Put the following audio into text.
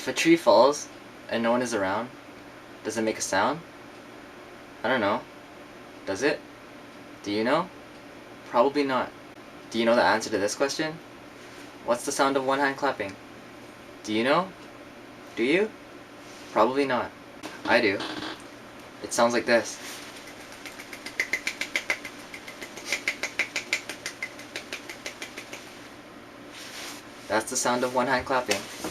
If a tree falls and no one is around, does it make a sound? I don't know. Does it? Do you know? Probably not. Do you know the answer to this question? What's the sound of one hand clapping? Do you know? Do you? Probably not. I do. It sounds like this. That's the sound of one hand clapping.